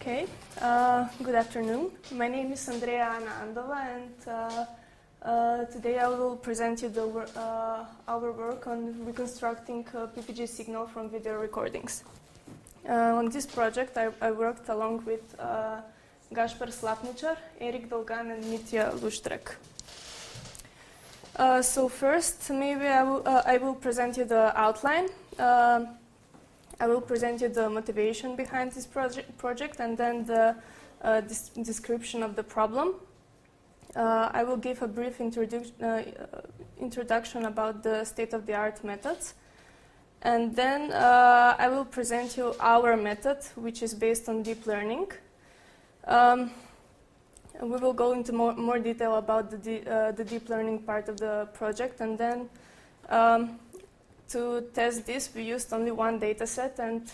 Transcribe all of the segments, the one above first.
Okay, good afternoon. My name is Andrejaana Andova, and today I will present you our work on reconstructing PPG signal from video recordings. On this project, I worked along with Gašper Slapničar, Erik Dolgan, and Mitja Luštrek. So first, maybe I will present you the outline. I will present you the motivation behind this project and then the description of the problem. I will give a brief introduction about the state-of-the-art methods. And then I will present you our method, which is based on deep learning. And we will go into more detail about the deep learning part of the project. And then to test this, we used only one data set, and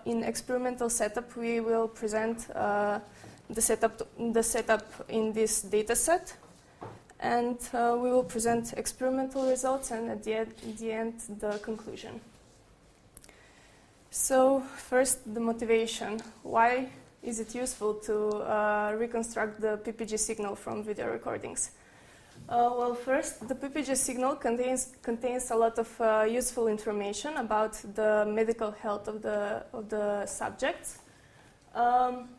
in experimental setup, we will present the setup in this data set, and we will present experimental results, and at the end, the conclusion. So first, the motivation. Why is it useful to reconstruct the PPG signal from video recordings? Well, first, the PPG signal contains a lot of useful information about the medical health of the subjects. Then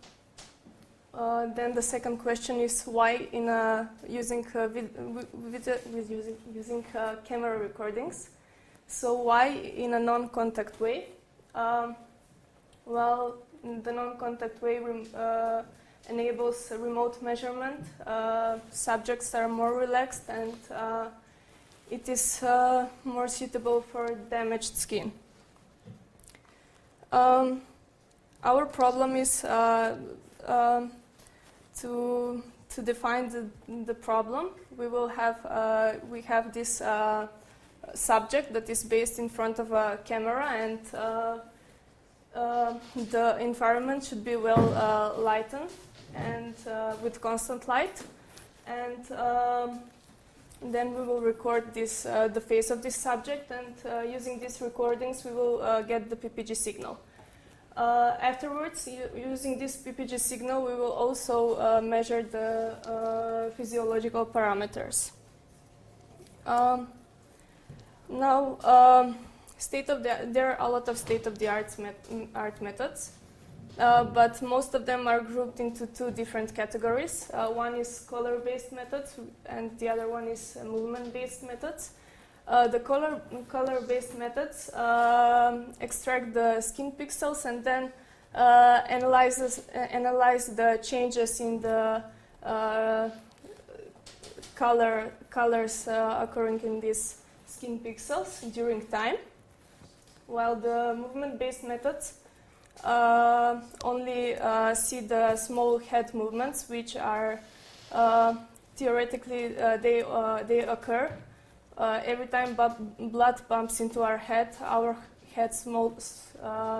the second question is why using camera recordings. So why in a non-contact way? Well, the non-contact way enables remote measurement. Subjects are more relaxed, and it is more suitable for damaged skin. Our problem is to define the problem. We have this subject that is based in front of a camera, and the environment should be well lightened and with constant light, and then we will record the face of this subject, and using these recordings we will get the PPG signal. Afterwards, using this PPG signal, we will also measure the physiological parameters. Now, there are a lot of state-of-the-art methods. But most of them are grouped into two different categories. One is color-based methods, and the other one is movement-based methods. The color-based methods extract the skin pixels and then analyze the changes in the colors occurring in these skin pixels during time, while the movement-based methods only see the small head movements, which are theoretically they occur every time blood pumps into our head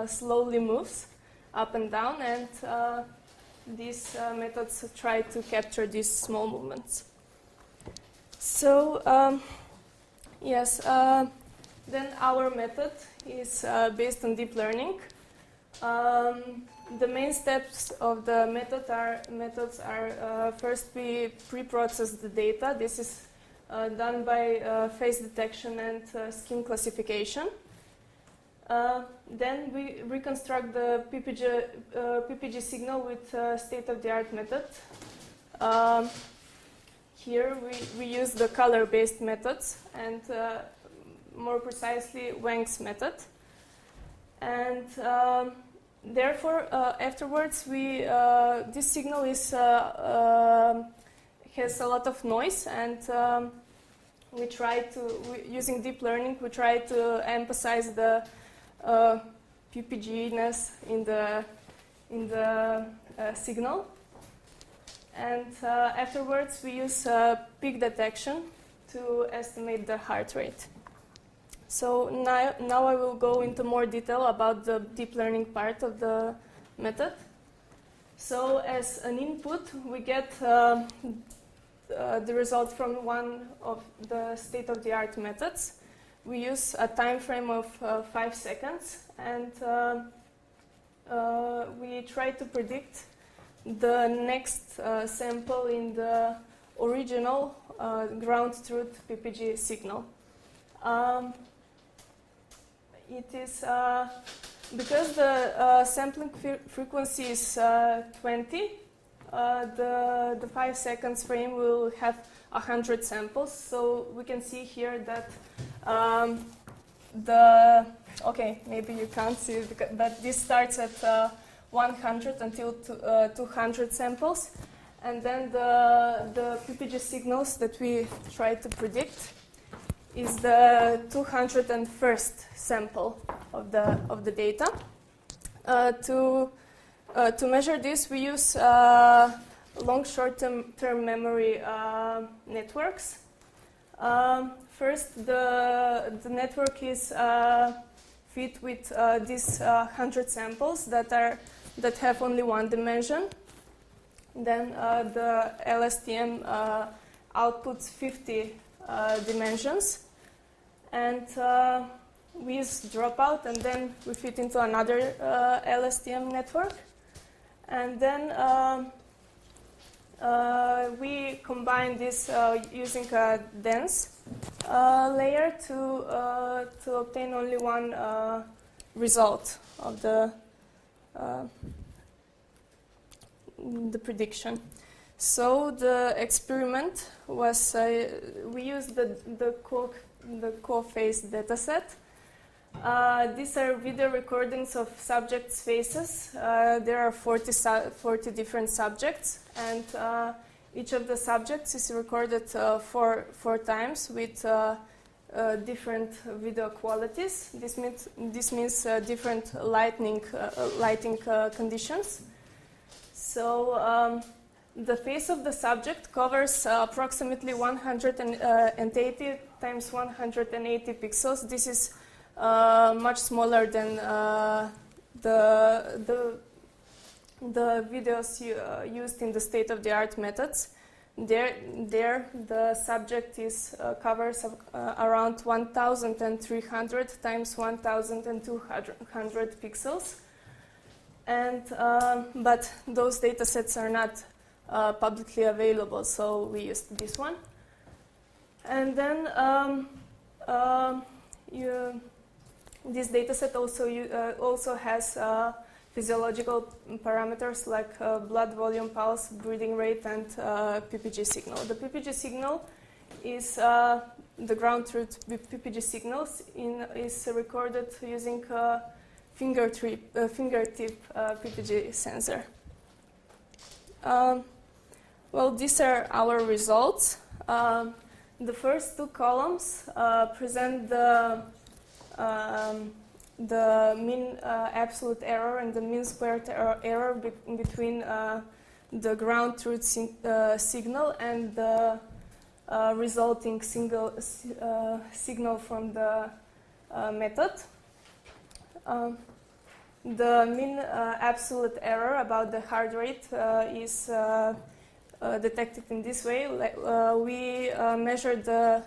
slowly moves up and down, and these methods try to capture these small movements. So yes, then our method is based on deep learning. The main steps of the methods are first we pre-process the data. This is done by face detection and skin classification. Then we reconstruct the PPG signal with state-of-the-art method. Here we use the color-based methods, and more precisely Wang's method. And therefore, afterwards, this signal has a lot of noise, and using deep learning, we try to emphasize the PPG-ness in the signal. And afterwards, we use peak detection to estimate the heart rate. So now I will go into more detail about the deep learning part of the method. So as an input, we get the result from one of the state-of-the-art methods. We use a time frame of 5 seconds, and we try to predict the next sample in the original ground truth PPG signal. It is because the sampling frequency is 20. The 5 seconds frame will have 100 samples. So we can see here that okay, maybe you can't see it, but this starts at 100 until 200 samples. And then the PPG signals that we try to predict is the 201st sample of the data. To measure this, we use long short-term memory networks. First, the network is fit with these 100 samples that have only one dimension. Then the LSTM outputs 50 dimensions, and we use dropout, and then we fit into another LSTM network, and then we combine this using a dense layer to obtain only one result of the prediction. So the experiment was we used the co-phase dataset. These are video recordings of subjects' faces. There are 40 different subjects, and each of the subjects is recorded four times with different video qualities. This means different lighting conditions. So the face of the subject covers approximately 180 times 180 pixels. This is much smaller than the videos used in the state-of-the-art methods. There the subject covers around 1,300 times 1,200 pixels. And but those data sets are not publicly available, so we used this one. And then this data set also has physiological parameters like blood volume, pulse, breathing rate, and PPG signal. The PPG signal is the ground truth PPG signals is recorded using fingertip PPG sensor. Well, these are our results. The first two columns present the mean absolute error and the mean squared error between the ground truth signal and the resulting signal from the method. The mean absolute error about the heart rate is detected in this way. We measure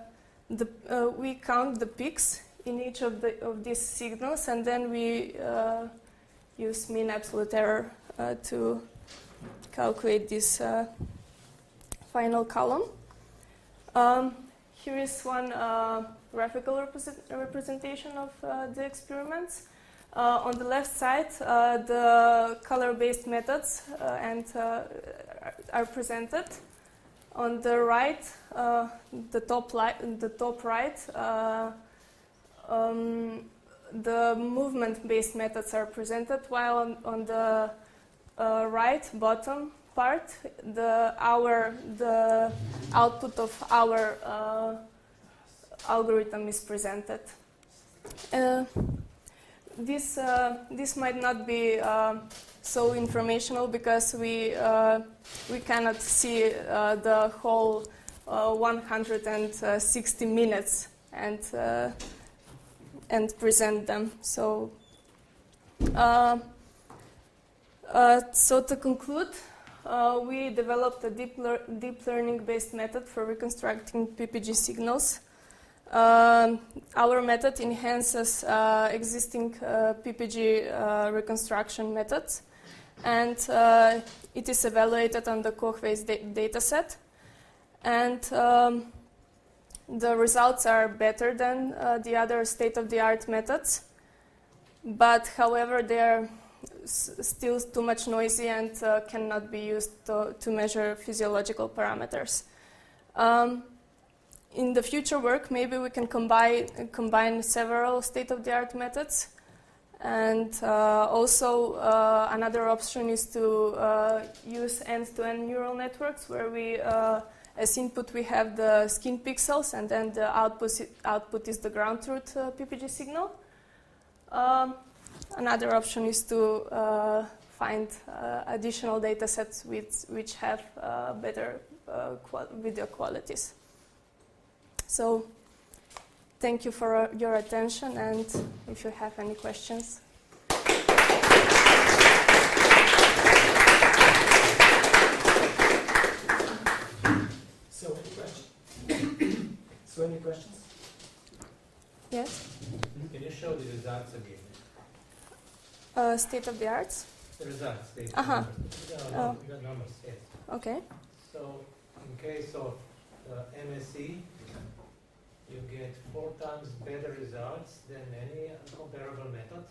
we count the peaks in each of these signals, and then we use mean absolute error to calculate this final column. Here is one graphical representation of the experiments. On the left side, the color-based methods are presented. On the right, the top right, the movement-based methods are presented, while on the right bottom part, the output of our algorithm is presented. This might not be so informational because we cannot see the whole 160 minutes and present them. So to conclude, we developed a deep learning based method for reconstructing PPG signals. our method enhances existing PPG reconstruction methods, and it is evaluated on the Koch-Weiss dataset. And the results are better than the other state-of-the-art methods, but however, they are still too much noisy and cannot be used to measure physiological parameters. In the future work, maybe we can combine several state-of-the-art methods. And also another option is to use end-to-end neural networks, where we, as input, we have the skin pixels, and then the output is the ground truth PPG signal. Another option is to find additional data sets which have better video qualities. So thank you for your attention, and if you have any questions. So any questions? Yes? Can you show the results again? State of the arts? The results. The numbers, yes. Okay. So in case of MSE, you get 4 times better results than any comparable method,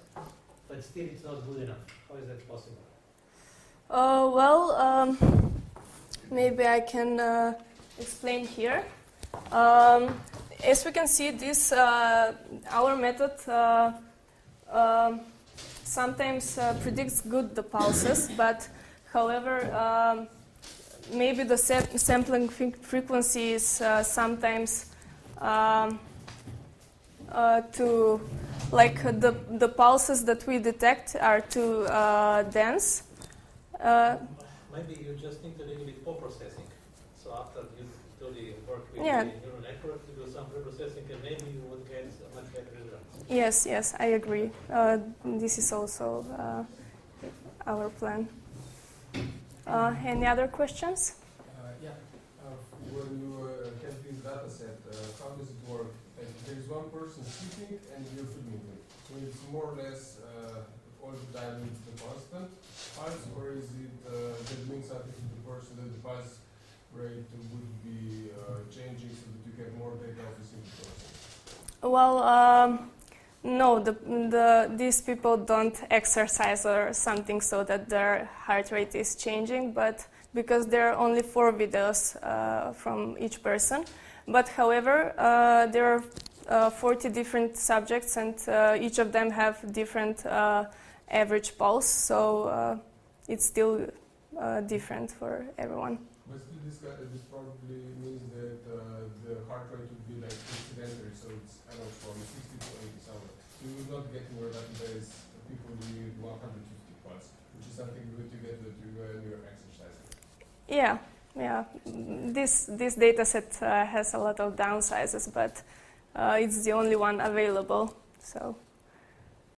but still it's not good enough. How is that possible? Maybe I can explain here. As we can see, this our method sometimes predicts good the pulses, but however, maybe the sampling frequency is sometimes too, like the pulses that we detect are too dense. Maybe you just need a little bit post-processing. So after you do the work with the neural network, you do some pre-processing, and maybe you would get a much better result. Yes, I agree. This is also our plan. Any other questions? When you have this data set, how does it work? There is one person speaking and you're filming it. So it's more or less all the time it's the constant pulse, or is it doing something to the person that the pulse rate would be changing so that you get more data of the single person? Well, no, these people don't exercise or something so that their heart rate is changing, but because there are only 4 videos from each person. But however, there are 40 different subjects, and each of them have different average pulse, so it's still different for everyone. But still, this probably means that the heart rate would be like incidentally, so it's from 60 to 80 somewhere. So you would not get more than days people with 150 pulse, which is something good to get that when you're exercising. Yeah. This data set has a lot of downsizes, but it's the only one available. So.